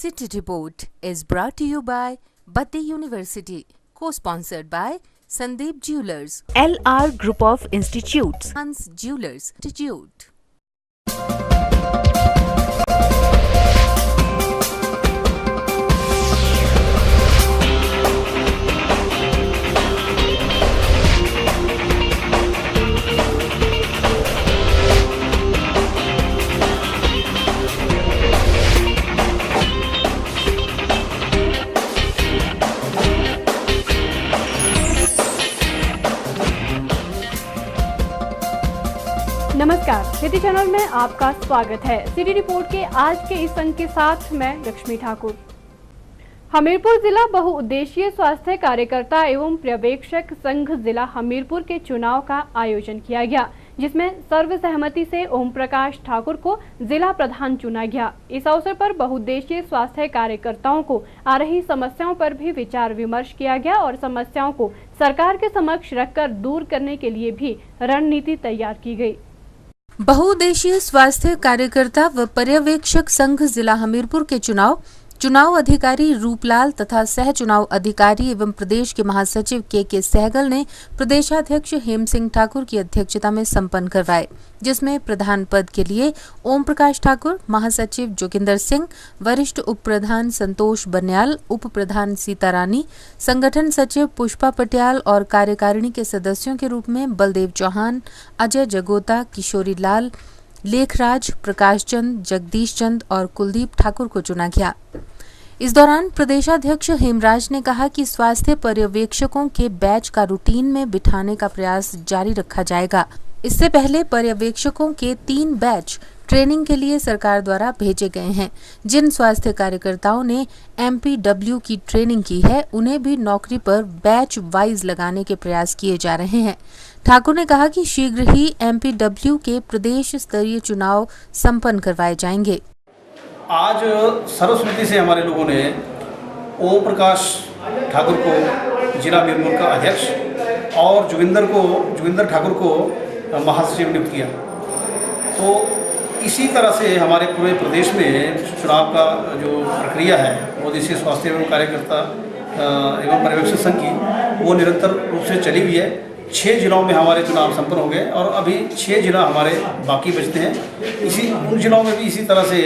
City Report is brought to you by Bhatti University, co-sponsored by Sandeep Jewelers, LR Group of Institutes, Hans Jewelers Institute. नमस्कार, city channel में आपका स्वागत है। City report के आज के इस अंक के साथ मैं लक्ष्मी ठाकुर। हमीरपुर जिला बहुउद्देशीय स्वास्थ्य कार्यकर्ता एवं पर्यवेक्षक संघ जिला हमीरपुर के चुनाव का आयोजन किया गया, जिसमें सर्वसहमति से ओम प्रकाश ठाकुर को जिला प्रधान चुना गया। इस अवसर पर बहुउद्देशीय स्वास्थ्य कार्यकर्ताओं को आ रही समस्याओं पर भी विचार विमर्श किया गया और समस्याओं को सरकार के समक्ष रखकर दूर करने के लिए भी रणनीति तैयार की गई। बहुउद्देशीय स्वास्थ्य कार्यकर्ता व पर्यवेक्षक संघ जिला हमीरपुर के चुनाव अधिकारी रूपलाल तथा सह चुनाव अधिकारी एवं प्रदेश के महासचिव के सहगल ने प्रदेशाध्यक्ष हेम सिंह ठाकुर की अध्यक्षता में संपन्न करवाए, जिसमें प्रधान पद के लिए ओम प्रकाश ठाकुर, महासचिव जोगिंदर सिंह, वरिष्ठ उप प्रधान संतोष बन्याल, उप प्रधान सीता रानी, संगठन सचिव पुष्पा पटियाल और कार्यकारिणी के सदस्यों के रूप में बलदेव चौहान, अजय जगोता, किशोरी लाल, लेखराज, प्रकाश चंद, जगदीश चंद और कुलदीप ठाकुर को चुना गया। इस दौरान प्रदेशाध्यक्ष हेमराज ने कहा कि स्वास्थ्य पर्यवेक्षकों के बैच का रूटीन में बिठाने का प्रयास जारी रखा जाएगा। इससे पहले पर्यवेक्षकों के 3 बैच ट्रेनिंग के लिए सरकार द्वारा भेजे गए हैं। जिन स्वास्थ्य कार्यकर्ताओं ने MPW की ट्रेनिंग की है, उन्हें भी नौकरी पर बैच वाइज लगाने के प्रयास किए जा रहे हैं। ठाकुर ने कहा कि शीघ्र ही MPW के प्रदेश स्तरीय चुनाव संपन्न करवाए जाएंगे। आज सर्वसम्मति से हमारे लोगों ने ओम प्रकाश ठाकुर को जिला हमीरपुर का अध्यक्ष और जोगिंदर ठाकुर को महासचिव नियुक्त किया। तो इसी तरह से हमारे पूरे प्रदेश में चुनाव का जो प्रक्रिया है बहुउद्देशीय स्वास्थ्य एवं कार्यकर्ता एवं पर्यवेक्षक संघ की वो निरंतर रूप से चली हुई है। 6 जिलों में हमारे चुनाव संपन्न हो गए और अभी 6 जिला हमारे बाकी बचते हैं। उन जिलों में भी इसी तरह से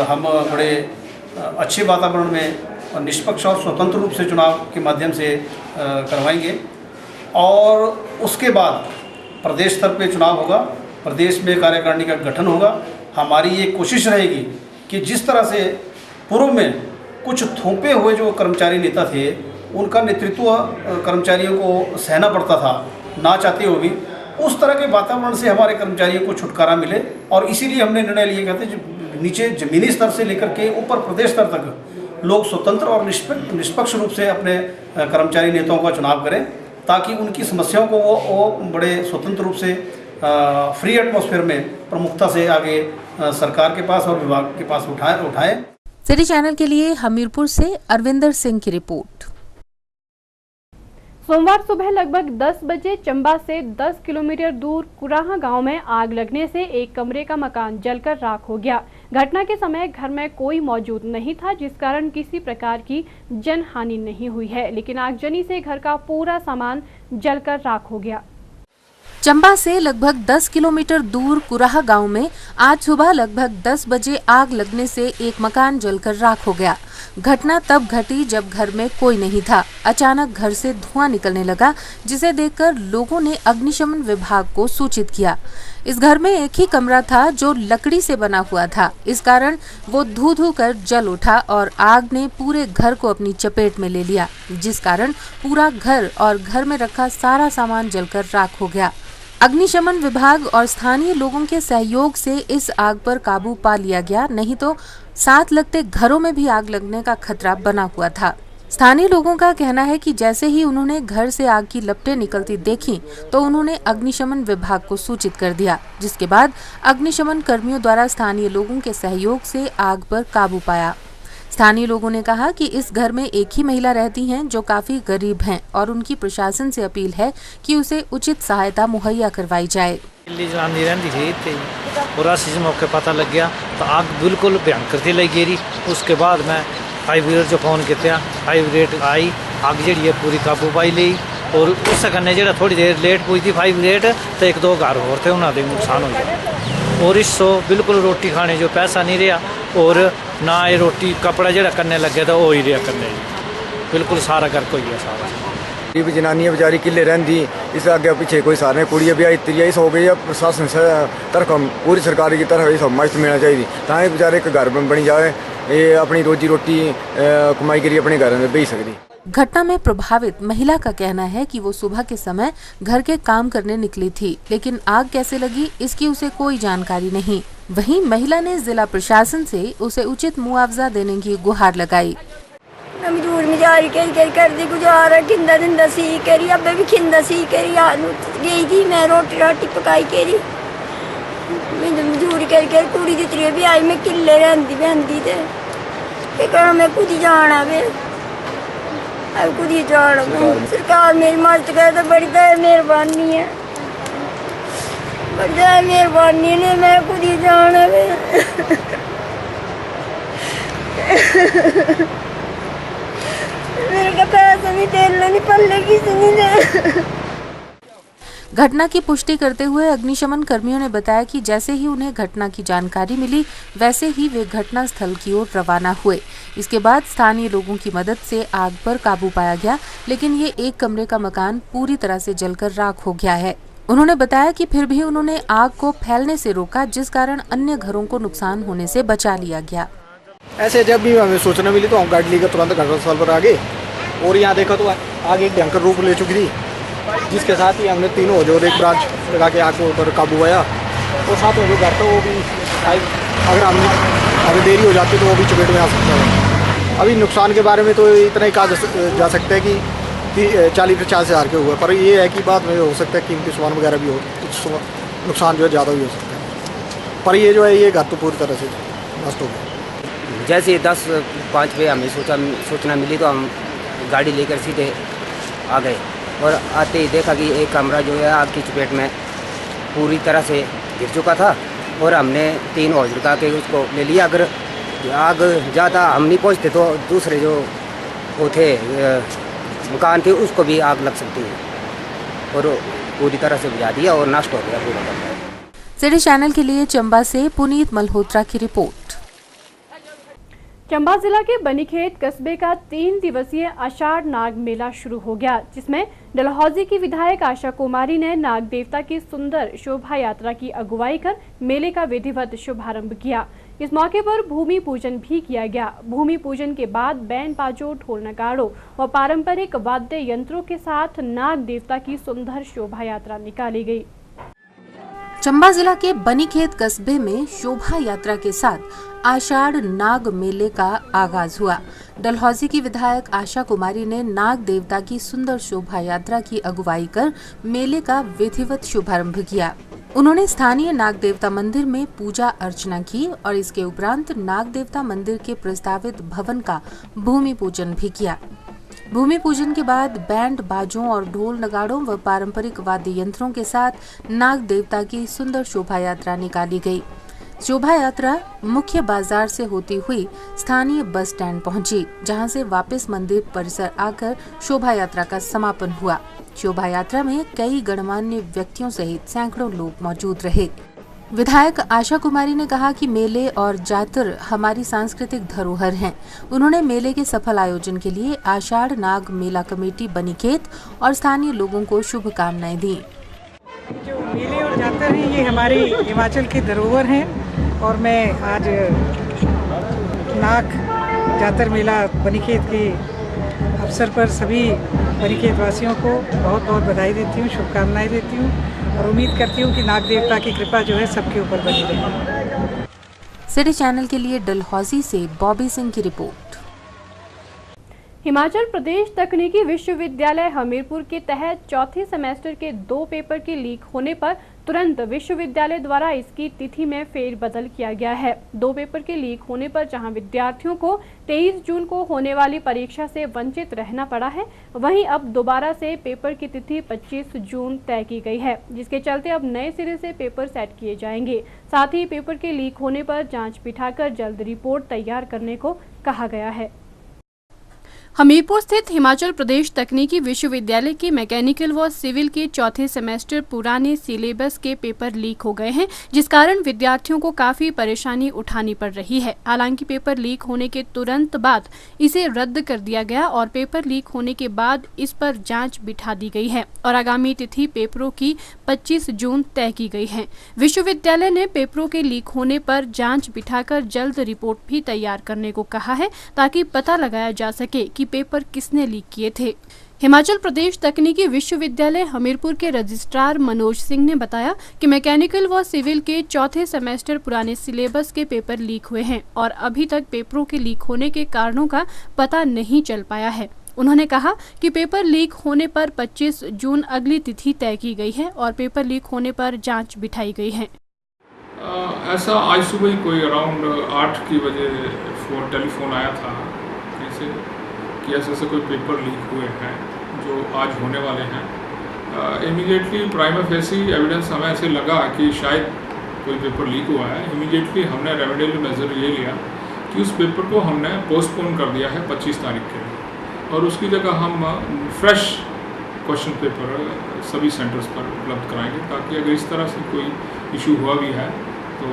हम बड़े अच्छे वातावरण में निष्पक्ष और स्वतंत्र रूप से चुनाव के माध्यम से करवाएंगे और उसके बाद प्रदेश स्तर पे चुनाव होगा, प्रदेश में कार्यकारिणी का गठन होगा। हमारी ये कोशिश रहेगी कि जिस तरह से पूर्व में कुछ थोपे हुए जो कर्मचारी नेता थे, उनका नेतृत्व कर्मचारियों को सहना पड़ता था ना चाहते हुए भी, उस तरह के वातावरण से हमारे कर्मचारियों को छुटकारा मिले और इसीलिए हमने निर्णय लिया कहते हैं नीचे जमीनी स्तर से लेकर के ऊपर प्रदेश स्तर तक लोग स्वतंत्र और निष्पक्ष रूप से अपने कर्मचारी नेताओं का चुनाव करें, ताकि उनकी समस्याओं को वो बड़े स्वतंत्र रूप से फ्री एटमॉस्फेयर में प्रमुखता से आगे सरकार के पास और विभाग के पास उठाएं। सिटी चैनल के लिए हमीरपुर से अरविंदर सिंह की रिपोर्ट। सोमवार सुबह लगभग 10 बजे चंबा से 10 किलोमीटर दूर कुराहा गांव में आग लगने से एक कमरे का मकान जलकर राख हो गया। घटना के समय घर में कोई मौजूद नहीं था, जिस कारण किसी प्रकार की जनहानि नहीं हुई है, लेकिन आगजनी से घर का पूरा सामान जलकर राख हो गया। चंबा से लगभग 10 किलोमीटर दूर कुराहा गांव में आज सुबह लगभग 10 बजे आग लगने से एक मकान जलकर राख हो गया। घटना तब घटी जब घर में कोई नहीं था। अचानक घर से धुआं निकलने लगा, जिसे देखकर लोगों ने अग्निशमन विभाग को सूचित किया। इस घर में एक ही कमरा था जो लकड़ी से बना हुआ था, इस कारण वो धू कर जल उठा और आग ने पूरे घर को अपनी चपेट में ले लिया, जिस कारण पूरा घर और घर में रखा सारा सामान जलकर राख हो गया। अग्निशमन विभाग और स्थानीय लोगों के सहयोग से इस आग पर काबू पा लिया गया, नहीं तो साथ लगते घरों में भी आग लगने का खतरा बना हुआ था। स्थानीय लोगों का कहना है कि जैसे ही उन्होंने घर से आग की लपटें निकलती देखी तो उन्होंने अग्निशमन विभाग को सूचित कर दिया, जिसके बाद अग्निशमन कर्मियों द्वारा स्थानीय लोगों के सहयोग से आग पर काबू पाया। स्थानीय लोगों ने कहा कि इस घर में एक ही महिला रहती हैं जो काफी गरीब हैं और उनकी प्रशासन से अपील है कि उसे उचित सहायता मुहैया करवाई जाए। दिल्ली जनानी रही थी इतने और अस इस मौके पता लग गया तो आग बिल्कुल भयंकर थी लगी गेरी। उसके बाद मैं फाइव ब्रिगेड जो फोन किया, फाइव ब्रिगेड आई, आग जी है पूरी काबू पाई ली। और उस कन्ने जो थोड़ी देर लेट पुजती फाइव ब्रिगेड तो एक दो घर होर थे उन्होंने नुकसान हो गया। और इस बिल्कुल रोटी खाने जो पैसा नहीं रहा और ना ये रोटी कपड़ा जो कन्ने लगे तो वो ही रहा कन्ने, बिल्कुल सारा घर कोई है सारा। गरीब जनानियां बेचारी किले रही, इस आगे पीछे कोई सारे कुड़ियाँ भी आई तिरिया इस हो गई है। प्रशासन से तरफ पूरी सरकार की तरफ सब मदद मिलना चाहिए ताकि बेचारे एक घर बनी जाए, ये अपनी रोजी रोटी कमाई करी अपने घर में बेच सकती। घटना में प्रभावित महिला का कहना है कि वो सुबह के समय घर के काम करने निकली थी, लेकिन आग कैसे लगी इसकी उसे कोई जानकारी नहीं। वहीं महिला ने जिला प्रशासन से उसे उचित मुआवजा देने की गुहार लगाई। मजदूर मिजारी कर दी गुजारा, खिंदा दिंदा सी करी, अब भी खिंदा सी करी गई थी। मैं रोटी राटी पकाई करी मजदूरी कर कुड़ी दी त्री भी आई, मैं किले रही बहती थे मैं खुद ही जाना वे अब खुद ही जाना। सरकार मेरी मदद करे तो बड़ी मेहरबानी है, बड़ी मेहरबानी ने मैं खुद ही जाना वे। मेरे का पैसा नहीं देना नहीं पल्ले किसी ने। घटना की पुष्टि करते हुए अग्निशमन कर्मियों ने बताया कि जैसे ही उन्हें घटना की जानकारी मिली वैसे ही वे घटना स्थल की ओर रवाना हुए। इसके बाद स्थानीय लोगों की मदद से आग पर काबू पाया गया, लेकिन ये एक कमरे का मकान पूरी तरह से जलकर राख हो गया है। उन्होंने बताया कि फिर भी उन्होंने आग को फैलने से रोका, जिस कारण अन्य घरों को नुकसान होने से बचा लिया गया। ऐसे जब भी हमें सूचना मिली तो हम गाड़ी लेकर तुरंत घटनास्थल पर आ गए और यहाँ देखा तो आग एक भयंकर रूप ले चुकी थी, जिसके साथ ही हमने तीनों जो एक ब्रांच लगा के आग के ऊपर काबू आया। और साथ में जो घर था वो भी अगर अगर देरी हो जाती तो वो भी चपेट में आ सकता है। अभी नुकसान के बारे में तो इतना ही कहा जा सकता है कि 40-50 हज़ार के हुए, पर ये है कि बाद में हो सकता है कीमती सामान वगैरह भी हो, कुछ नुकसान जो है ज़्यादा भी हो सकता है। पर ये जो है ये घर तो पूरी तरह से नष्ट हो गया। जैसे 10-5 बजे हमें सूचना मिली तो हम गाड़ी लेकर सीधे आ गए और आते ही देखा कि एक कमरा जो है आग की चपेट में पूरी तरह से गिर चुका था और हमने 3 हौज लगा के उसको ले लिया। अगर आग ज़्यादा हम नहीं पहुँचते तो दूसरे जो वो थे मकान थे उसको भी आग लग सकती है और पूरी तरह से बुझा दिया और नष्ट हो गया पूरा। सिटी चैनल के लिए चंबा से पुनीत मल्होत्रा की रिपोर्ट। चंबा जिला के बनीखेत कस्बे का 3 दिवसीय आषाढ़ नाग मेला शुरू हो गया, जिसमें डलहौजी की विधायक आशा कुमारी ने नाग देवता की सुंदर शोभा यात्रा की अगुवाई कर मेले का विधिवत शुभारंभ किया। इस मौके पर भूमि पूजन भी किया गया। भूमि पूजन के बाद बैंड बाजों, ढोल नगाड़ों व पारंपरिक वाद्य यंत्रों के साथ नाग देवता की सुंदर शोभा यात्रा निकाली गई। चंबा जिला के बनीखेत कस्बे में शोभा यात्रा के साथ आषाढ़ नाग मेले का आगाज हुआ। डलहौजी की विधायक आशा कुमारी ने नाग देवता की सुंदर शोभा यात्रा की अगुवाई कर मेले का विधिवत शुभारंभ किया। उन्होंने स्थानीय नाग देवता मंदिर में पूजा अर्चना की और इसके उपरांत नाग देवता मंदिर के प्रस्तावित भवन का भूमि पूजन भी किया। भूमि पूजन के बाद बैंड बाजों और ढोल नगाड़ों व पारंपरिक वाद्य यंत्रों के साथ नाग देवता की सुंदर शोभा यात्रा निकाली गई। शोभा यात्रा मुख्य बाजार से होती हुई स्थानीय बस स्टैंड पहुंची, जहां से वापस मंदिर परिसर आकर शोभा यात्रा का समापन हुआ। शोभा यात्रा में कई गणमान्य व्यक्तियों सहित सैकड़ों लोग मौजूद रहे। विधायक आशा कुमारी ने कहा कि मेले और जातर हमारी सांस्कृतिक धरोहर हैं। उन्होंने मेले के सफल आयोजन के लिए आषाढ़ नाग मेला कमेटी बनीखेत और स्थानीय लोगों को शुभकामनाएं दी। जो मेले और जातर हैं ये हमारी हिमाचल की धरोहर हैं और मैं आज नाग जातर मेला बनीखेत के अवसर पर सभी बनीखेत वासियों को बहुत बहुत बधाई देती हूँ, शुभकामनाएं देती हूँ और उम्मीद करती हूँ कि नाग देवता की कृपा जो है सबके ऊपर बनी रहे। सिटी चैनल के लिए डलहौजी से बॉबी सिंह की रिपोर्ट। हिमाचल प्रदेश तकनीकी विश्वविद्यालय हमीरपुर के तहत चौथे सेमेस्टर के 2 पेपर के लीक होने पर तुरंत विश्वविद्यालय द्वारा इसकी तिथि में फेरबदल किया गया है। 2 पेपर के लीक होने पर जहां विद्यार्थियों को 23 जून को होने वाली परीक्षा से वंचित रहना पड़ा है, वहीं अब दोबारा से पेपर की तिथि 25 जून तय की गई है, जिसके चलते अब नए सिरे से पेपर सेट किए जाएंगे। साथ ही पेपर के लीक होने पर जाँच बिठाकर जल्द रिपोर्ट तैयार करने को कहा गया है। हमीरपुर स्थित हिमाचल प्रदेश तकनीकी विश्वविद्यालय के मैकेनिकल व सिविल के चौथे सेमेस्टर पुराने सिलेबस के पेपर लीक हो गए हैं, जिस कारण विद्यार्थियों को काफी परेशानी उठानी पड़ रही है। हालांकि पेपर लीक होने के तुरंत बाद इसे रद्द कर दिया गया और पेपर लीक होने के बाद इस पर जांच बिठा दी गई है और आगामी तिथि पेपरों की 25 जून तय की गई है। विश्वविद्यालय ने पेपरों के लीक होने पर जाँच बिठाकर जल्द रिपोर्ट भी तैयार करने को कहा है, ताकि पता लगाया जा सके कि पेपर किसने लीक किए थे। हिमाचल प्रदेश तकनीकी विश्वविद्यालय हमीरपुर के रजिस्ट्रार मनोज सिंह ने बताया कि मैकेनिकल व सिविल के चौथे सेमेस्टर पुराने सिलेबस के पेपर लीक हुए हैं और अभी तक पेपरों के लीक होने के कारणों का पता नहीं चल पाया है। उन्होंने कहा कि पेपर लीक होने पर 25 जून अगली तिथि तय की गई है और पेपर लीक होने पर जांच बिठाई गई है। ऐसा आज सुबह ही कोई अराउंड 8 की बजे टेलीफोन आया था कैसे कि ऐसे कोई पेपर लीक हुए हैं जो आज होने वाले हैं। इमीडिएटली प्राइमा फेसी एविडेंस हमें ऐसे लगा कि शायद कोई पेपर लीक हुआ है। इमीडिएटली हमने रेमेडियल मेजर ये लिया कि उस पेपर को हमने पोस्टपोन कर दिया है 25 तारीख के लिए और उसकी जगह हम फ्रेश क्वेश्चन पेपर सभी सेंटर्स पर उपलब्ध कराएंगे, ताकि अगर इस तरह से कोई इशू हुआ भी है तो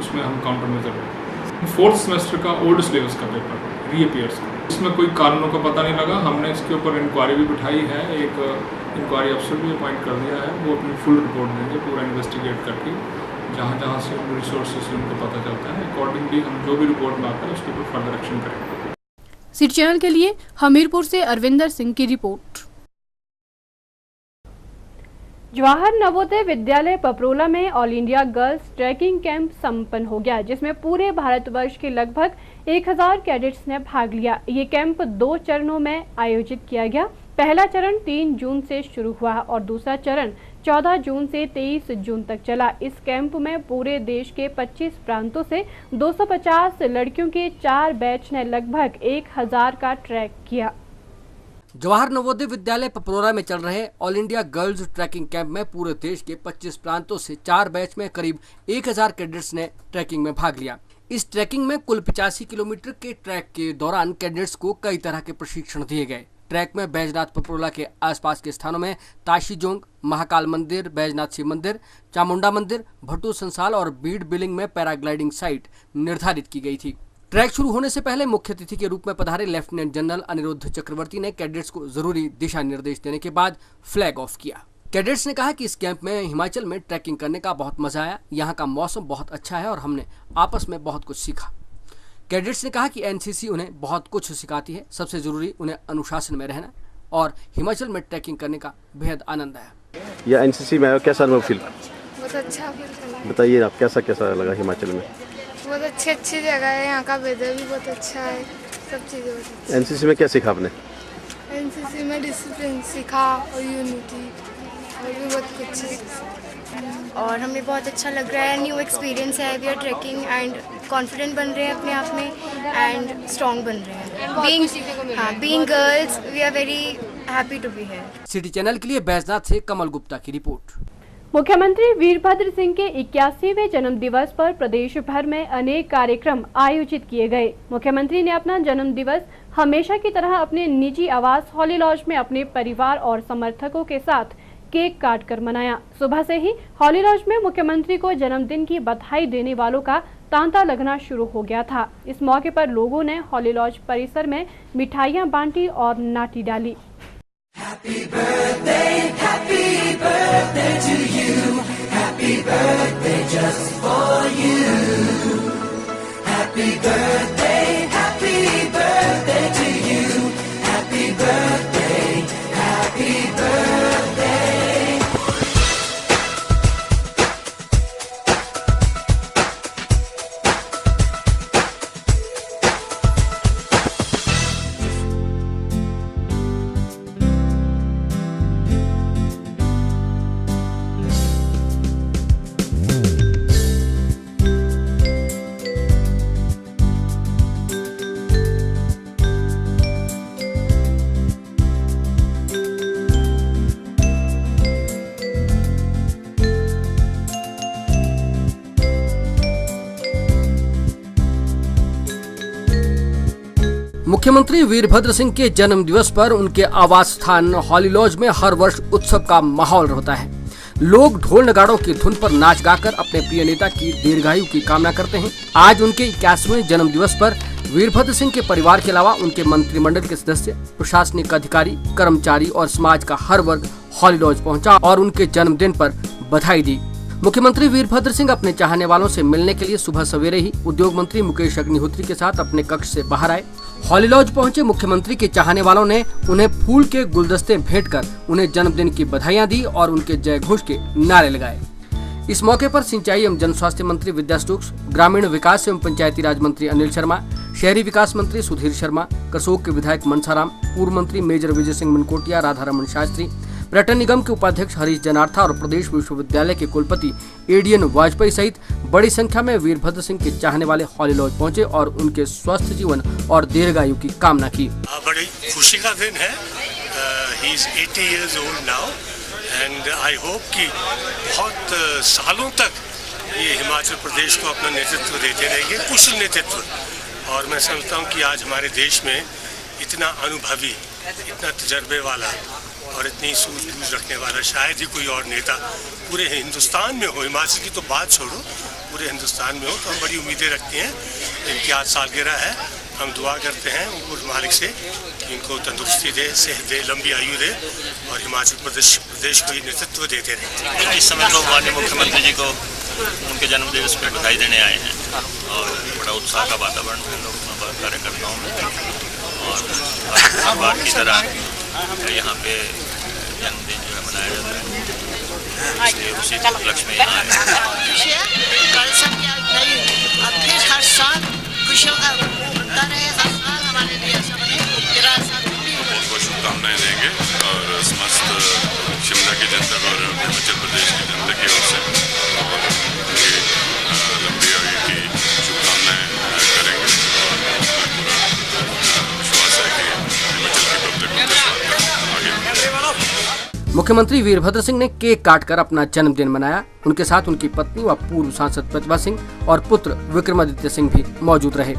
उसमें हम काउंटर मेजर लें। 4th सेमेस्टर का ओल्ड सिलेबस का पेपर रीअपीयर्स, इसमें कोई कारणों का पता नहीं लगा। हमने इसके ऊपर इंक्वायरी भी बिठाई है, एक इंक्वायरी अफसर भी अपॉइंट कर दिया है। वो अपनी फुल रिपोर्ट देंगे पूरा इन्वेस्टिगेट करके, जहाँ जहाँ से रिसोर्सेज से उनको पता चलता है अकॉर्डिंगली हम जो भी रिपोर्ट में आता है उसके ऊपर फर्दर एक्शन करेंगे। सिटी चैनल के लिए हमीरपुर से अरविंदर सिंह की रिपोर्ट। जवाहर नवोदय विद्यालय पपरोला में all India girls trekking camp संपन्न हो गया, जिसमें पूरे भारतवर्ष के लगभग 1000 कैडेट्स ने भाग लिया। ये कैंप 2 चरणों में आयोजित किया गया। पहला चरण 3 जून से शुरू हुआ और दूसरा चरण 14 जून से 23 जून तक चला। इस कैंप में पूरे देश के 25 प्रांतों से 250 लड़कियों के 4 बैच ने लगभग 1000 का ट्रैक किया। जवाहर नवोदय विद्यालय पपरोरा में चल रहे all India girls trekking camp में पूरे देश के 25 प्रांतों से 4 बैच में करीब 1000 कैडेट्स ने ट्रैकिंग में भाग लिया। इस ट्रैकिंग में कुल 85 किलोमीटर के ट्रैक के दौरान कैडेट्स को कई तरह के प्रशिक्षण दिए गए। ट्रैक में बैजनाथ पपरोला के आसपास के स्थानों में ताशीजोंग, महाकाल मंदिर, बैजनाथ शिव मंदिर, चामुंडा मंदिर, भट्टू संसाल और बीड बिलिंग में पैराग्लाइडिंग साइट निर्धारित की गई थी। ट्रैक शुरू होने से पहले मुख्य अतिथि के रूप में पधारे लेफ्टिनेंट जनरल अनिरुद्ध चक्रवर्ती ने कैडेट्स को जरूरी दिशा निर्देश देने के बाद फ्लैग ऑफ किया। कैडेट्स ने कहा कि इस कैंप में हिमाचल में ट्रैकिंग करने का बहुत मजा आया। यहाँ का मौसम बहुत अच्छा है और हमने आपस में बहुत कुछ सीखा। कैडेट्स ने कहा कि एनसीसी उन्हें बहुत कुछ सिखाती है। सबसे जरूरी उन्हें अनुशासन में रहना और हिमाचल में ट्रैकिंग करने का बेहद आनंद आया। यह एनसीसी में कैसा अनुभव फील? बहुत अच्छा फील। बताइए आप कैसा लगा हिमाचल में? बहुत अच्छी जगह है, यहाँ का वेदर भी बहुत अच्छा है, सब चीज़ें बहुत अच्छी। एनसीसी में क्या सीखा आपने? एनसीसी में डिसिप्लिन सीखा और यूनिटी और भी बहुत कुछ सीखा और हमें बहुत अच्छा लग रहा है। न्यू एक्सपीरियंस है। We are trekking and confident बन रहे हैं अपने आप में एंड स्ट्रॉन्ग बन रहे हैं। Being girls we are very happy to be here. City channel के लिए बैजनाथ से कमल गुप्ता की रिपोर्ट। मुख्यमंत्री वीरभद्र सिंह के 81वें जन्म दिवस पर प्रदेश भर में अनेक कार्यक्रम आयोजित किए गए। मुख्यमंत्री ने अपना जन्म दिवस हमेशा की तरह अपने निजी आवास हॉली लॉज में अपने परिवार और समर्थकों के साथ केक काटकर मनाया। सुबह से ही हॉली लॉज में मुख्यमंत्री को जन्मदिन की बधाई देने वालों का तांता लगना शुरू हो गया था। इस मौके पर लोगों ने हॉली लॉज परिसर में मिठाइयां बांटी और नाटी डाली। Happy birthday to you. Happy birthday just for you. Happy birthday to you. Happy birthday, happy birthday. मुख्यमंत्री वीरभद्र सिंह के जन्म दिवस पर उनके आवास स्थान हॉली लॉज में हर वर्ष उत्सव का माहौल होता है। लोग ढोल नगाड़ों की धुन पर नाच गाकर अपने प्रिय नेता की दीर्घायु की कामना करते हैं। आज उनके 81वें जन्म दिवस पर वीरभद्र सिंह के परिवार के अलावा उनके मंत्रिमंडल के सदस्य, प्रशासनिक अधिकारी, कर्मचारी और समाज का हर वर्ग हॉली लॉज पहुंचा और उनके जन्मदिन पर बधाई दी। मुख्यमंत्री वीरभद्र सिंह अपने चाहने वालों से मिलने के लिए सुबह सवेरे ही उद्योग मंत्री मुकेश अग्निहोत्री के साथ अपने कक्ष से बाहर आए। हॉली लॉज पहुंचे मुख्यमंत्री के चाहने वालों ने उन्हें फूल के गुलदस्ते भेंट कर उन्हें जन्मदिन की बधाइयां दी और उनके जय घोष के नारे लगाए। इस मौके पर सिंचाई एवं जन स्वास्थ्य मंत्री विद्या स्टोक्स, ग्रामीण विकास एवं पंचायती राज मंत्री अनिल शर्मा, शहरी विकास मंत्री सुधीर शर्मा, करसोग के विधायक मनसाराम, पूर्व मंत्री मेजर विजय सिंह मनकोटिया, राधारमण शास्त्री, पर्यटन निगम के उपाध्यक्ष हरीश जनार्था और प्रदेश विश्वविद्यालय के कुलपति एडीएन वाजपेयी सहित बड़ी संख्या में वीरभद्र सिंह के चाहने वाले हॉली लॉज पहुंचे और उनके स्वस्थ जीवन और दीर्घायु की कामना की। बड़ी खुशी का दिन है। He is 80 years old now and I hope कि बहुत सालों तक ये हिमाचल प्रदेश को अपना नेतृत्व देते रहेंगे, कुशल नेतृत्व। और मैं समझता हूँ कि आज हमारे देश में इतना अनुभवी, इतना तजर्बे वाला और इतनी सूझबूझ रखने वाला शायद ही कोई और नेता पूरे हिंदुस्तान में हो। हिमाचल की तो बात छोड़ो, पूरे हिंदुस्तान में हो। तो हम बड़ी उम्मीदें रखते हैं। इनकी आज सालगिरह है, हम दुआ करते हैं ऊपर मालिक से कि इनको तंदुरुस्ती दे, सेहत दे, लंबी आयु दे और हिमाचल प्रदेश को ये नेतृत्व देते रहे। इस समय लोग माननीय मुख्यमंत्री जी को उनके जन्म दिवस पर बधाई देने आए हैं और बड़ा उत्साह का वातावरण है लोग कार्यकर्ताओं में और हर बार की तरह यहाँ पे जन्मदिन जो है मनाया जाता है, इसलिए उसी उपलक्ष्य में यहाँ फिर हर साल खुशियों का बनता रहे, हर साल हमारे लिए ऐसा बने। बहुत बहुत शुभकामनाएं देंगे और समस्त शिमला की जनता और हिमाचल प्रदेश की जनता की ओर से लंबी आयु की शुभकामनाएं करेंगे और पूरा विश्वास है कि हिमाचल की पब्लिक मुख्यमंत्री वीरभद्र सिंह ने केक काटकर अपना जन्मदिन मनाया। उनके साथ उनकी पत्नी व पूर्व सांसद प्रतिभा सिंह और पुत्र विक्रमादित्य सिंह भी मौजूद रहे।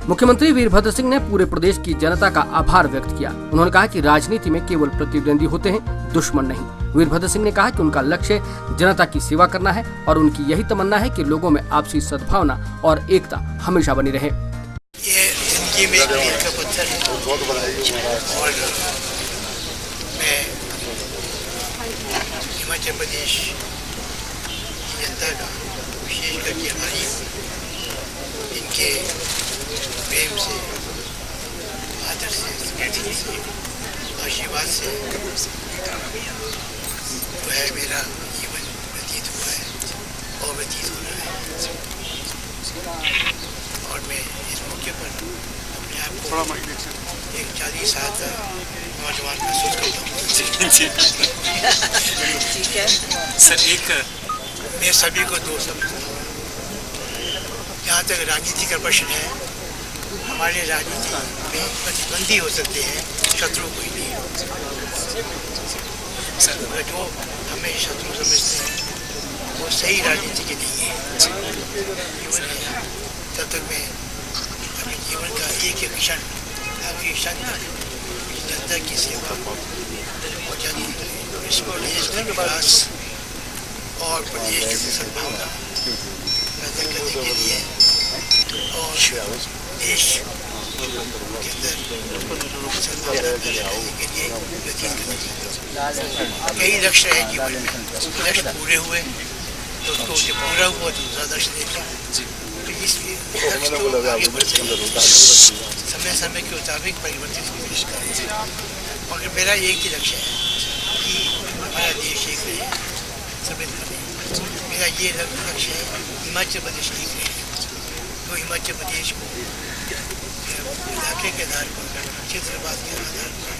मुख्यमंत्री वीरभद्र सिंह ने पूरे प्रदेश की जनता का आभार व्यक्त किया। उन्होंने कहा कि राजनीति में केवल प्रतिद्वंदी होते हैं, दुश्मन नहीं। वीरभद्र सिंह ने कहा कि उनका लक्ष्य जनता की सेवा करना है और उनकी यही तमन्ना है कि लोगों में आपसी सद्भावना और एकता हमेशा बनी रहे। ये जिंदगी में एक मील का पत्थर है और मैं हिमाचल प्रदेश की जनता का विशेष करके हमारी इनके प्रेम से, आदर से, स्मृति से, आशीर्वाद से जो है मेरा जीवन व्यतीत हुआ है और व्यतीत होना है। और मैं इस मौके पर अपने आप को एक 40 साल का नौजवान महसूस करता हूँ। ठीक है सर, एक मैं सभी को दोस्त समझता हूँ। जहाँ तक राजनीति का प्रश्न है, हमारे राजनीति में प्रतिद्वंदी हो सकते हैं, शत्रु कोई नहीं हो। सर जो हमें शत्रु समझते हैं वो सही राजनीति के नहीं है। जीवन है, तब तक मैं अपने जीवन का एक एक क्षण आखिरी क्षण तक जनता की सेवा और इस प्रदेश का विकास और प्रदेश की सद्भावना पैदा करने के लिए और देश के अंदर सद्भावना पैदा करने के लिए व्यतीत करने कई लक्ष्य है जीवन में। लक्ष्य पूरे हुए तो उसको पूरा हुआ तो दूसरा लक्ष्य देखा। तो इस लक्ष्य को आगे बढ़ते समय समय के मुताबिक परिवर्तित कोशिश करें। और मेरा एक ही लक्ष्य है कि हमारा देश एक रहे, समृद्ध बने। मेरा ये लक्ष्य है हिमाचल प्रदेश एक रहे। तो हिमाचल प्रदेश को इलाके के आधार पर, क्षेत्रवाद के आधार पर,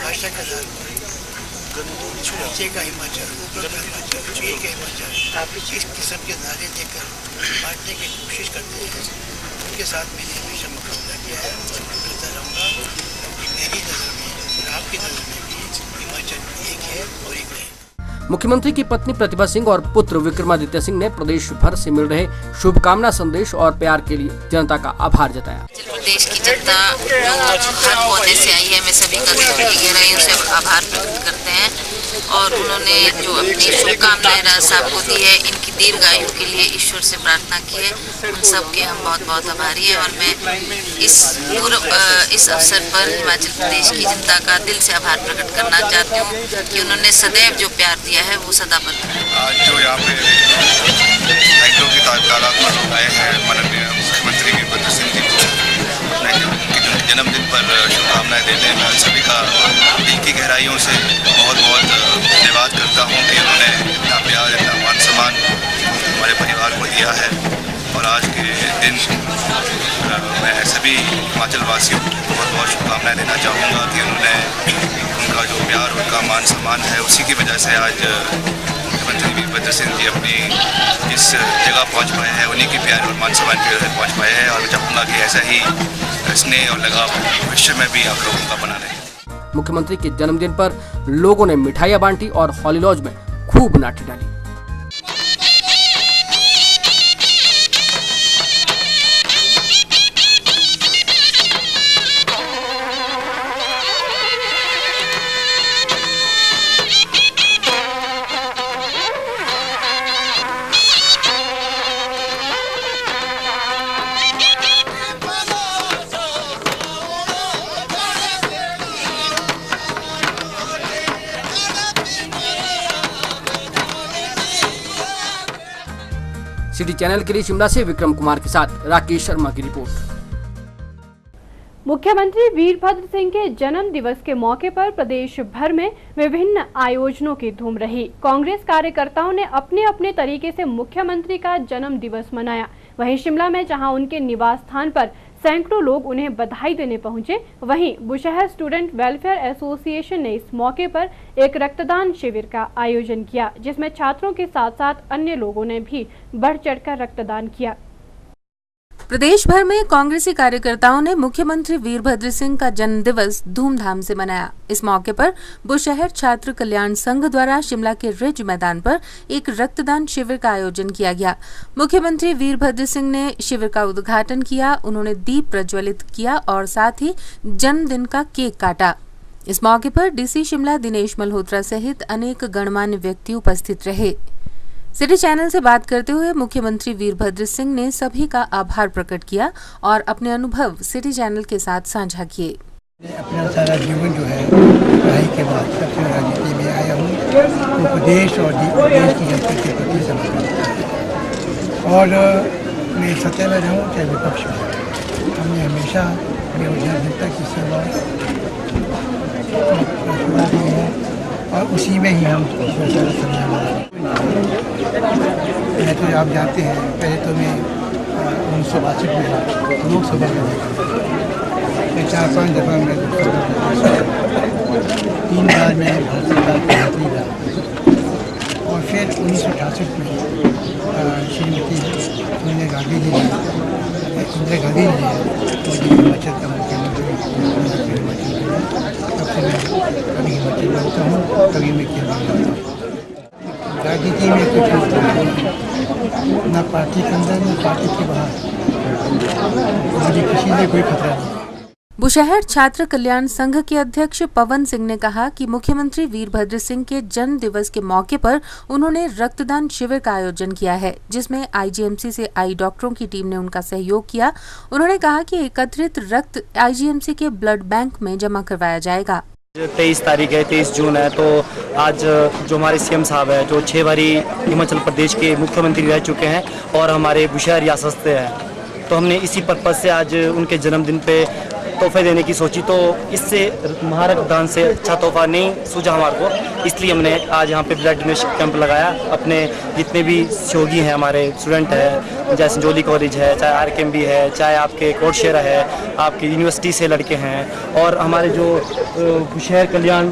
भाषा के आधार पर नीचे का हिमाचल, ऊपर का हिमाचल, नीचे का हिमाचल, इस किस्म के नारे देकर बांटने की कोशिश करते हैं। उनके साथ मैंने हमेशा मुकाबला किया है और करता रहूँगा। मेरी नज़र में और आपकी नज़र में भी हिमाचल एक है और एक है। मुख्यमंत्री की पत्नी प्रतिभा सिंह और पुत्र विक्रमादित्य सिंह ने प्रदेश भर से मिल रहे शुभकामना संदेश और प्यार के लिए जनता का आभार जताया। प्रदेश की जनता जो हर कोने से आई है, मैं सभी का दिल की गहराइयों से आभार प्रकट करते हैं और उन्होंने जो अपनी शुभकामनाएं राज साहब को दी है, इनकी दीर्घायु के लिए ईश्वर से प्रार्थना की है, उन सब के हम बहुत बहुत आभारी हैं। और मैं इस अवसर पर हिमाचल प्रदेश की जनता का दिल से आभार प्रकट करना चाहती हूँ कि उन्होंने सदैव जो प्यार दिया है वो सदा बना रहे। आज जो यहाँ पे साइकिलों की तादाद में लोग आए हैं, माननीय मुख्यमंत्री वीरभद्र सिंह जी को अपने जन्मदिन पर शुभकामनाएं देते हैं। मैं सभी का दिल की गहराइयों से बहुत बहुत धन्यवाद करता हूँ कि उन्होंने इतना प्यार, इतना मान सम्मान हमारे परिवार को दिया है। और आज के दिन मैं सभी हिमाचल वासियों को बहुत बहुत शुभकामनाएं देना चाहूँगा कि उनका जो प्यार, उनका मान सम्मान है, उसी की वजह से आज मुख्यमंत्री वीरभद्र सिंह जी अपनी इस जगह पहुँच पाए हैं, उन्हीं की प्यार और मान सम्मान की वजह से पहुँच पाए हैं। और मैं चाहूँगा कि ऐसा ही स्नेह और लगाव भविष्य में भी आप लोगों का बना रहे। मुख्यमंत्री के जन्मदिन पर लोगों ने मिठाइयां बांटी और हॉली लॉज में खूब नाटी डाली। सिटी चैनल के लिए शिमला से विक्रम कुमार के साथ राकेश शर्मा की रिपोर्ट। मुख्यमंत्री वीरभद्र सिंह के जन्म दिवस के मौके पर प्रदेश भर में विभिन्न आयोजनों की धूम रही। कांग्रेस कार्यकर्ताओं ने अपने अपने तरीके से मुख्यमंत्री का जन्म दिवस मनाया। वहीं शिमला में जहां उनके निवास स्थान पर सैकड़ों लोग उन्हें बधाई देने पहुंचे, वहीं बुशहर स्टूडेंट वेलफेयर एसोसिएशन ने इस मौके पर एक रक्तदान शिविर का आयोजन किया, जिसमें छात्रों के साथ साथ अन्य लोगों ने भी बढ़ चढ़कर रक्तदान किया। प्रदेश भर में कांग्रेसी कार्यकर्ताओं ने मुख्यमंत्री वीरभद्र सिंह का जन्म दिवस धूमधाम से मनाया। इस मौके पर बुशहर छात्र कल्याण संघ द्वारा शिमला के रिज मैदान पर एक रक्तदान शिविर का आयोजन किया गया। मुख्यमंत्री वीरभद्र सिंह ने शिविर का उद्घाटन किया, उन्होंने दीप प्रज्वलित किया और साथ ही जन्मदिन का केक काटा। इस मौके पर डीसी शिमला दिनेश मल्होत्रा सहित अनेक गणमान्य व्यक्ति उपस्थित रहे। सिटी चैनल से बात करते हुए मुख्यमंत्री वीरभद्र सिंह ने सभी का आभार प्रकट किया और अपने अनुभव सिटी चैनल के साथ साझा किए। अपना सारा जीवन जो है पढ़ाई के बाद सबसे राजनीति में आया हूँ, तो प्रदेश और देश की जनता के प्रति समर्पित और मैं सत्ता में रहूँ चाहे विपक्ष में, हमने हमेशा बेरोजगार जनता की सेवा दी है और उसी में ही हम सारा समय मैं तो आप जानते हैं, पहले तो मैं 1962 में लोकसभा में मैं 4-5 दफा में 3 बार मैं भारत सरकार का मंत्री रहा और फिर 1968 में श्रीमती सोनिया गांधी जी ने इंदिरा गांधी जी ने मुझे हिमाचल का मुख्यमंत्री तब से मैं कभी हिमाचल रहता हूँ, कभी मैं केरल रहता हूँ। राजनीति में कुछ ना पार्टी के अंदर ना पार्टी के बाहर, मुझे किसी से कोई खतरा नहीं। बुशहर छात्र कल्याण संघ के अध्यक्ष पवन सिंह ने कहा कि मुख्यमंत्री वीरभद्र सिंह के जन्म दिवस के मौके पर उन्होंने रक्तदान शिविर का आयोजन किया है, जिसमें आईजीएमसी से आई डॉक्टरों की टीम ने उनका सहयोग किया। उन्होंने कहा कि एकत्रित रक्त आईजीएमसी के ब्लड बैंक में जमा करवाया जाएगा। 23 तारीख है, 23 जून है, तो आज जो हमारे सीएम साहब है, जो 6 बारी हिमाचल प्रदेश के मुख्यमंत्री रह चुके हैं और हमारे बुशहर रियासत से हैं, तो हमने इसी पर्पज़ से आज उनके जन्मदिन पे तोहफे देने की सोची। तो इससे महारक्तदान से अच्छा तोहफा नहीं सूझा हमारे को, इसलिए हमने आज यहाँ पे ब्लड डोनेशन कैंप लगाया। अपने जितने भी सहयोगी हैं, हमारे स्टूडेंट हैं, चाहे संजोली कॉलेज है, चाहे आरकेएमबी है, चाहे आपके कोटशेरा है, आपके यूनिवर्सिटी से लड़के हैं और हमारे जो बुशहर कल्याण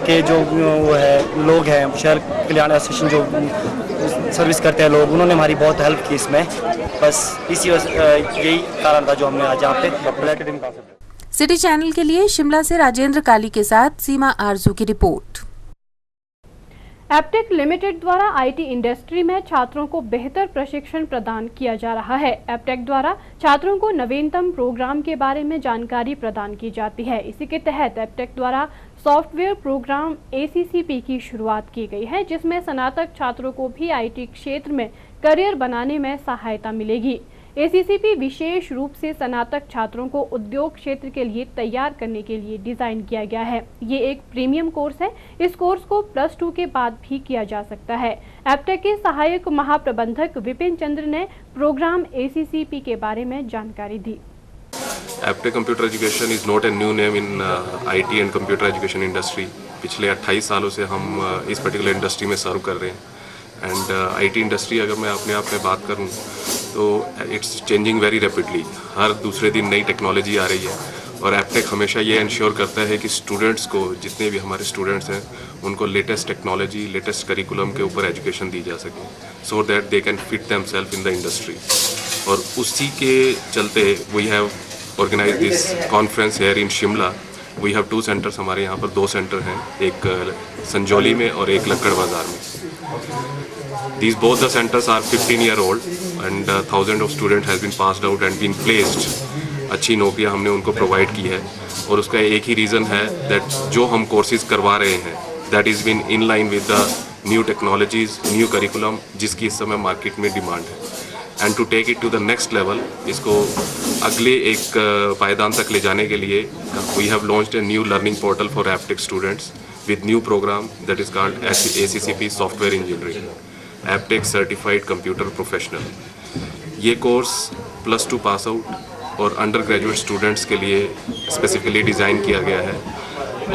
के जो वो है लोग हैं, बुशहर कल्याण एसोसिएशन जो सर्विस करते हैं लोग, उन्होंने हमारी बहुत हेल्प की इसमें। बस इसी यही कारण था जो हमने आज यहाँ पे ब्लड डोनेशन का। सिटी चैनल के लिए शिमला से राजेंद्र काली के साथ सीमा आरजू की रिपोर्ट। एप्टेक लिमिटेड द्वारा आईटी इंडस्ट्री में छात्रों को बेहतर प्रशिक्षण प्रदान किया जा रहा है। एप्टेक द्वारा छात्रों को नवीनतम प्रोग्राम के बारे में जानकारी प्रदान की जाती है। इसी के तहत एप्टेक द्वारा सॉफ्टवेयर प्रोग्राम ACCP की शुरुआत की गई है, जिसमें स्नातक छात्रों को भी आईटी क्षेत्र में करियर बनाने में सहायता मिलेगी। ACCP विशेष रूप से स्नातक छात्रों को उद्योग क्षेत्र के लिए तैयार करने के लिए डिजाइन किया गया है। ये एक प्रीमियम कोर्स है। इस कोर्स को +2 के बाद भी किया जा सकता है। एप्टेक के सहायक महाप्रबंधक विपिन चंद्र ने प्रोग्राम ACCP के बारे में जानकारी दी। Aptech computer education is not a new name in IT and computer education industry. पिछले 28 सालों से हम इस पर्टिकुलर इंडस्ट्री में सर्व कर रहे हैं। एंड IT इंडस्ट्री अगर मैं अपने आप में बात करूं तो इट्स चेंजिंग वेरी रैपिडली। हर दूसरे दिन नई टेक्नोलॉजी आ रही है और एप्टेक हमेशा ये इंश्योर करता है कि स्टूडेंट्स को, जितने भी हमारे स्टूडेंट्स हैं, उनको लेटेस्ट टेक्नोलॉजी, लेटेस्ट करिकुलम के ऊपर एजुकेशन दी जा सके, so that they can fit themselves in the industry. और उसी के चलते we have organise this conference here in Shimla. We have 2 centres, हमारे यहाँ पर 2 सेंटर हैं, एक संजौली में और एक लक्कड़ बाज़ार में। These both the centers are 15-year-old and thousands of students has been passed out and been placed. अच्छी नौकरियां हमने उनको प्रोवाइड की है और उसका एक ही रीज़न है दैट जो हम कोर्सेज करवा रहे हैं that is been in line with the new technologies, new curriculum, जिसकी इस समय मार्केट में डिमांड है। And to take it to the next level, इसको अगले एक पायदान तक ले जाने के लिए we have launched a new learning portal for Aptech students with new program that is called ACCP software engineering, Aptech certified computer professional. ये कोर्स +2 पास आउट और अंडर ग्रेजुएट स्टूडेंट्स के लिए स्पेसिफिकली डिज़ाइन किया गया है।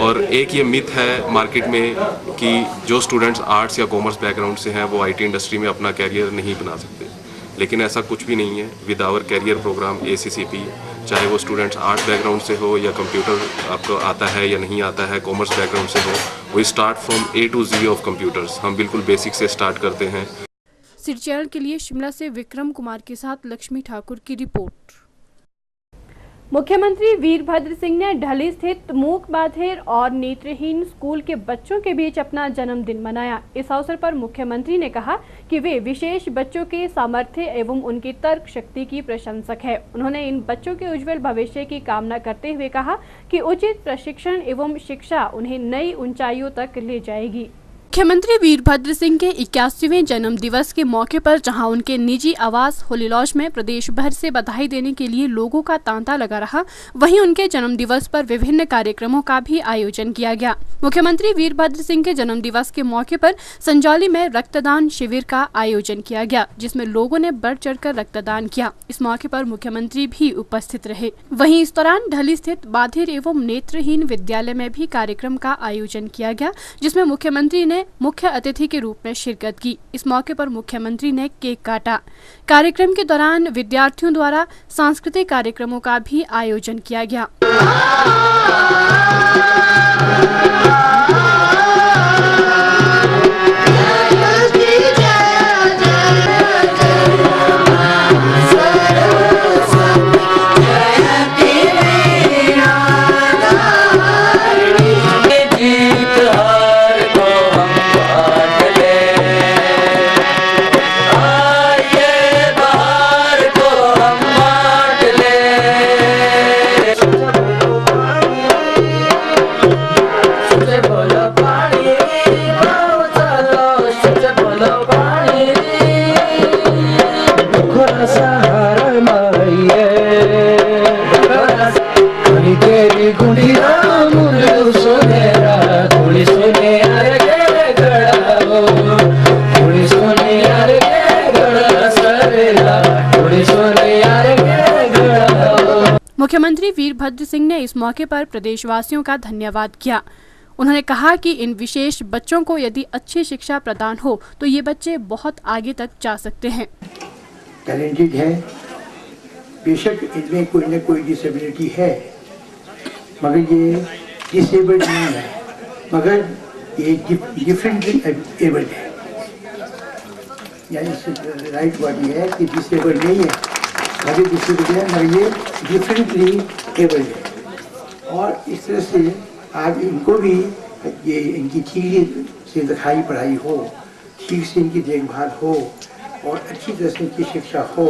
और एक ये मिथ है मार्केट में कि जो स्टूडेंट्स आर्ट्स या कॉमर्स बैकग्राउंड से हैं वो IT इंडस्ट्री में अपना कैरियर नहीं बना सकते, लेकिन ऐसा कुछ भी नहीं है। With our career program ACCP, चाहे वो स्टूडेंट्स आर्ट्स बैकग्राउंड से हो या कंप्यूटर आपको आता है या नहीं आता है, कॉमर्स बैकग्राउंड से हो, we start from A to Z of computers. हम बिल्कुल बेसिक से स्टार्ट करते हैं। सिटी चैनल के लिए शिमला से विक्रम कुमार के साथ लक्ष्मी ठाकुर की रिपोर्ट। मुख्यमंत्री वीरभद्र सिंह ने ढली स्थित मूक बाधिर और नेत्रहीन स्कूल के बच्चों के बीच अपना जन्मदिन मनाया। इस अवसर पर मुख्यमंत्री ने कहा कि वे विशेष बच्चों के सामर्थ्य एवं उनकी तर्क शक्ति की प्रशंसक है। उन्होंने इन बच्चों के उज्जवल भविष्य की कामना करते हुए कहा कि उचित प्रशिक्षण एवं शिक्षा उन्हें नई ऊंचाइयों तक ले जाएगी। मुख्यमंत्री वीरभद्र सिंह के 81वें जन्म दिवस के मौके पर जहां उनके निजी आवास होली लॉज में प्रदेश भर से बधाई देने के लिए लोगों का तांता लगा रहा, वहीं उनके जन्म दिवस पर विभिन्न कार्यक्रमों का भी आयोजन किया गया। मुख्यमंत्री वीरभद्र सिंह के जन्म दिवस के मौके पर संजौली में रक्तदान शिविर का आयोजन किया गया, जिसमें लोगों ने बढ़ चढ़कर रक्तदान किया। इस मौके पर मुख्यमंत्री भी उपस्थित रहे। वहीं इस दौरान ढली स्थित बाधिर एवं नेत्रहीन विद्यालय में भी कार्यक्रम का आयोजन किया गया, जिसमें मुख्यमंत्री ने मुख्य अतिथि के रूप में शिरकत की। इस मौके पर मुख्यमंत्री ने केक काटा। कार्यक्रम के दौरान विद्यार्थियों द्वारा सांस्कृतिक कार्यक्रमों का भी आयोजन किया गया। मुख्यमंत्री वीरभद्र सिंह ने इस मौके पर प्रदेशवासियों का धन्यवाद किया। उन्होंने कहा कि इन विशेष बच्चों को यदि अच्छी शिक्षा प्रदान हो तो ये बच्चे बहुत आगे तक जा सकते हैं। टैलेंटेड है, बेशक इनमें कोई न कोई डिसेबिलिटी है, मगर ये डिसेबल्ड नहीं है, मगर ये डिफरेंटली एबल्ड है। यानी राइट वर्ड ये है कि डिसेबल्ड नहीं है, मगर डिसेबल्ड है, मगर ये डिफरेंटली एबल्ड है। और इस तरह से आज इनको भी ये इनकी ठीक से लिखाई पढ़ाई हो, ठीक से इनकी देखभाल हो और अच्छी तरह से इनकी शिक्षा हो,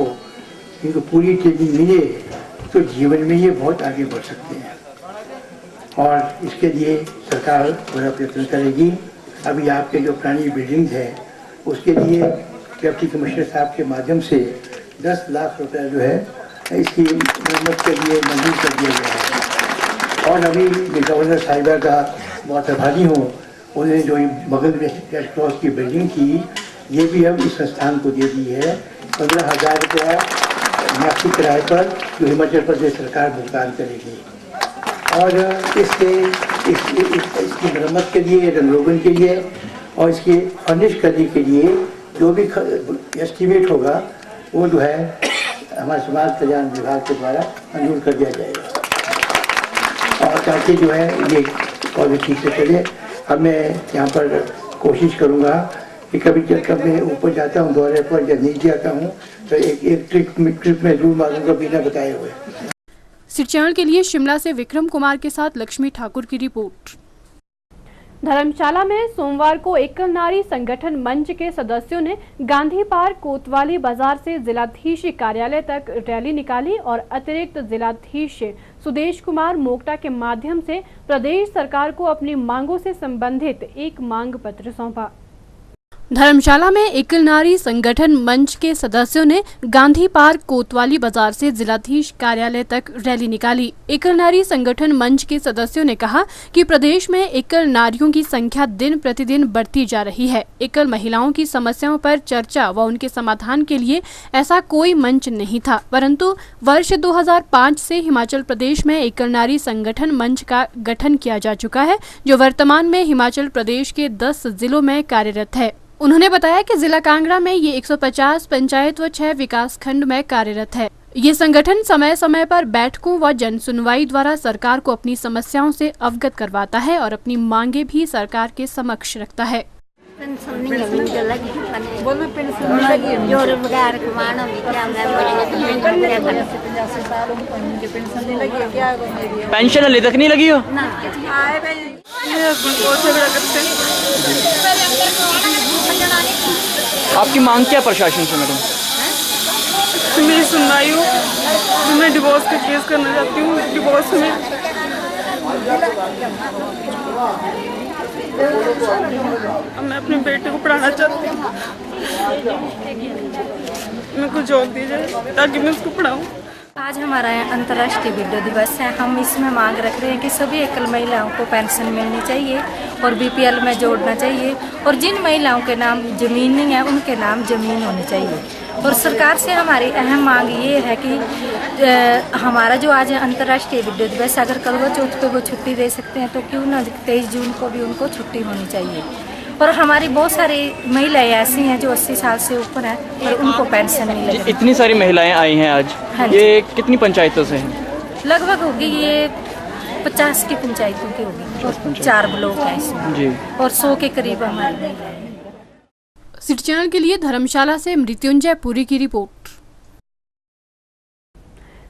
इनको पूरी ट्रेनिंग मिले तो जीवन में ये बहुत आगे बढ़ सकते हैं। और इसके लिए सरकार बड़ा प्रयत्न करेगी। अभी आपके जो पुरानी बिल्डिंग्स है उसके लिए डिप्टी कमिश्नर साहब के माध्यम से 10 लाख रुपए जो है इसकी मरम्मत के लिए मंजूर कर दिया गया है। और अभी गवर्नर साहिबा का बहुत आभारी हूँ, उन्होंने जो बगल में रेड क्रॉस की बिल्डिंग थी ये भी हम इस संस्थान को दे दी है। 15,000 रुपया मासिक किराए पर जो हिमाचल प्रदेश सरकार भुगतान करेगी। और इसकी मरम्मत के लिए, रंगरोगन के लिए और इसकी फर्निश करने के लिए जो भी एस्टीमेट होगा वो जो है हमारे समाज कल्याण विभाग के द्वारा मंजूर कर दिया जाएगा। और ताकि जो है ये कॉलेज ठीक से चले। अब मैं यहाँ पर कोशिश करूँगा कि कभी जब मैं ऊपर जाता हूँ दौरे पर या नीचे आता हूँ तो एक ट्रिप में जरूर मारूंगा बिना बताए हुए। सिरचैनल के लिए शिमला से विक्रम कुमार के साथ लक्ष्मी ठाकुर की रिपोर्ट। धर्मशाला में सोमवार को एकल नारी संगठन मंच के सदस्यों ने गांधी पार्क कोतवाली बाजार से जिलाधीश कार्यालय तक रैली निकाली और अतिरिक्त जिलाधीश सुदेश कुमार मोक्टा के माध्यम से प्रदेश सरकार को अपनी मांगों से संबंधित एक मांग पत्र सौंपा। धर्मशाला में एकल नारी संगठन मंच के सदस्यों ने गांधी पार्क कोतवाली बाजार से जिलाधीश कार्यालय तक रैली निकाली। एकल नारी संगठन मंच के सदस्यों ने कहा कि प्रदेश में एकल नारियों की संख्या दिन प्रतिदिन बढ़ती जा रही है। एकल महिलाओं की समस्याओं पर चर्चा व उनके समाधान के लिए ऐसा कोई मंच नहीं था, परंतु वर्ष 2005 से हिमाचल प्रदेश में एकल नारी संगठन मंच का गठन किया जा चुका है, जो वर्तमान में हिमाचल प्रदेश के 10 जिलों में कार्यरत है। उन्होंने बताया कि जिला कांगड़ा में ये 150 पंचायत व 6 विकास खंड में कार्यरत है। ये संगठन समय समय पर बैठकों व जन सुनवाई द्वारा सरकार को अपनी समस्याओं से अवगत करवाता है और अपनी मांगे भी सरकार के समक्ष रखता है। पेंशन अभी तक नहीं लगी हो? आपकी मांग क्या प्रशासन से मैडम? मेरी सुनवाई हो, मैं डिवोर्स का केस करना चाहती हूँ। डिवोर्स में मैं अपने बेटे को पढ़ाना चाहती हूँ। मेरे को जॉब दी जाए ताकि मैं उसको पढ़ाऊँ। आज हमारा अंतर्राष्ट्रीय विडो दिवस है। हम इसमें मांग रख रहे हैं कि सभी एकल महिलाओं को पेंशन मिलनी चाहिए और बीपीएल में जोड़ना चाहिए और जिन महिलाओं के नाम ज़मीन नहीं है उनके नाम ज़मीन होनी चाहिए। और सरकार से हमारी अहम मांग ये है कि हमारा जो आज अंतर्राष्ट्रीय विडो दिवस, अगर करवा चौथ पे वो छुट्टी दे सकते हैं तो क्यों ना 23 जून को भी उनको छुट्टी होनी चाहिए। और हमारी बहुत सारी महिलाएं ऐसी हैं जो 80 साल से ऊपर हैं और उनको पेंशन नहीं लगी। इतनी सारी महिलाएं आई हैं आज। हाँ, ये कितनी पंचायतों से हैं? लगभग होगी ये 50 की पंचायतों की होगी और 4 ब्लॉक हैं इसमें जी। और 100 के करीब हमारी महिलाएं। सिटी चैनल के लिए धर्मशाला से मृत्युंजय पुरी की रिपोर्ट।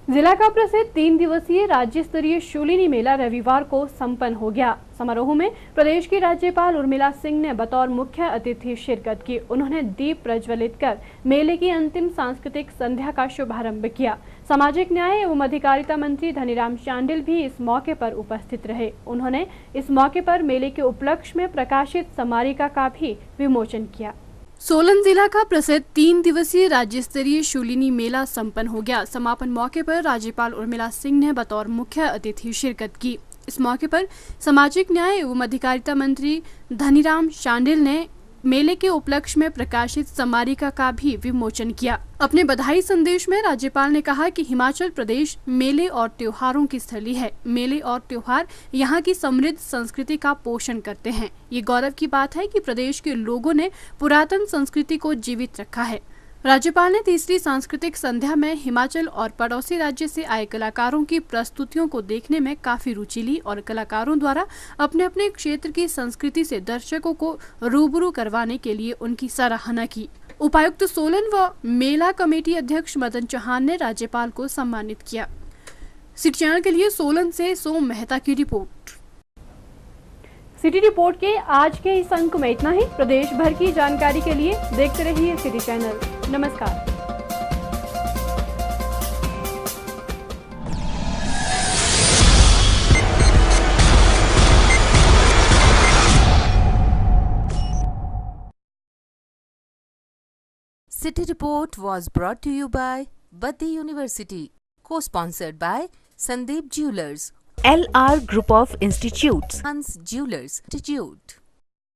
जिला का प्रसिद्ध 3 दिवसीय राज्य स्तरीय शूलिनी मेला रविवार को संपन्न हो गया। समारोह में प्रदेश की राज्यपाल उर्मिला सिंह ने बतौर मुख्य अतिथि शिरकत की। उन्होंने दीप प्रज्वलित कर मेले की अंतिम सांस्कृतिक संध्या का शुभारंभ किया। सामाजिक न्याय एवं अधिकारिता मंत्री धनीराम शांडिल भी इस मौके पर उपस्थित रहे। उन्होंने इस मौके पर मेले के उपलक्ष्य में प्रकाशित स्मारिका का भी विमोचन किया। सोलन जिला का प्रसिद्ध 3 दिवसीय राज्य स्तरीय शूलिनी मेला संपन्न हो गया। समापन मौके पर राज्यपाल उर्मिला सिंह ने बतौर मुख्य अतिथि शिरकत की। इस मौके पर सामाजिक न्याय एवं अधिकारिता मंत्री धनीराम शांडिल ने मेले के उपलक्ष्य में प्रकाशित स्मारिका का भी विमोचन किया। अपने बधाई संदेश में राज्यपाल ने कहा कि हिमाचल प्रदेश मेले और त्योहारों की स्थली है। मेले और त्योहार यहाँ की समृद्ध संस्कृति का पोषण करते हैं। ये गौरव की बात है कि प्रदेश के लोगों ने पुरातन संस्कृति को जीवित रखा है। राज्यपाल ने तीसरी सांस्कृतिक संध्या में हिमाचल और पड़ोसी राज्य से आए कलाकारों की प्रस्तुतियों को देखने में काफी रुचि ली और कलाकारों द्वारा अपने अपने क्षेत्र की संस्कृति से दर्शकों को रूबरू करवाने के लिए उनकी सराहना की। उपायुक्त सोलन व मेला कमेटी अध्यक्ष मदन चौहान ने राज्यपाल को सम्मानित किया। सिटी चैनल के लिए सोलन से सोम मेहता की रिपोर्ट। सिटी रिपोर्ट के आज के इस अंक में इतना ही। प्रदेश भर की जानकारी के लिए देखते रहिए सिटी चैनल। नमस्कार। City Report was brought to you by Baddi University, co-sponsored by Sandeep Jewelers, LR Group of Institutes, Hans Jewelers Institute.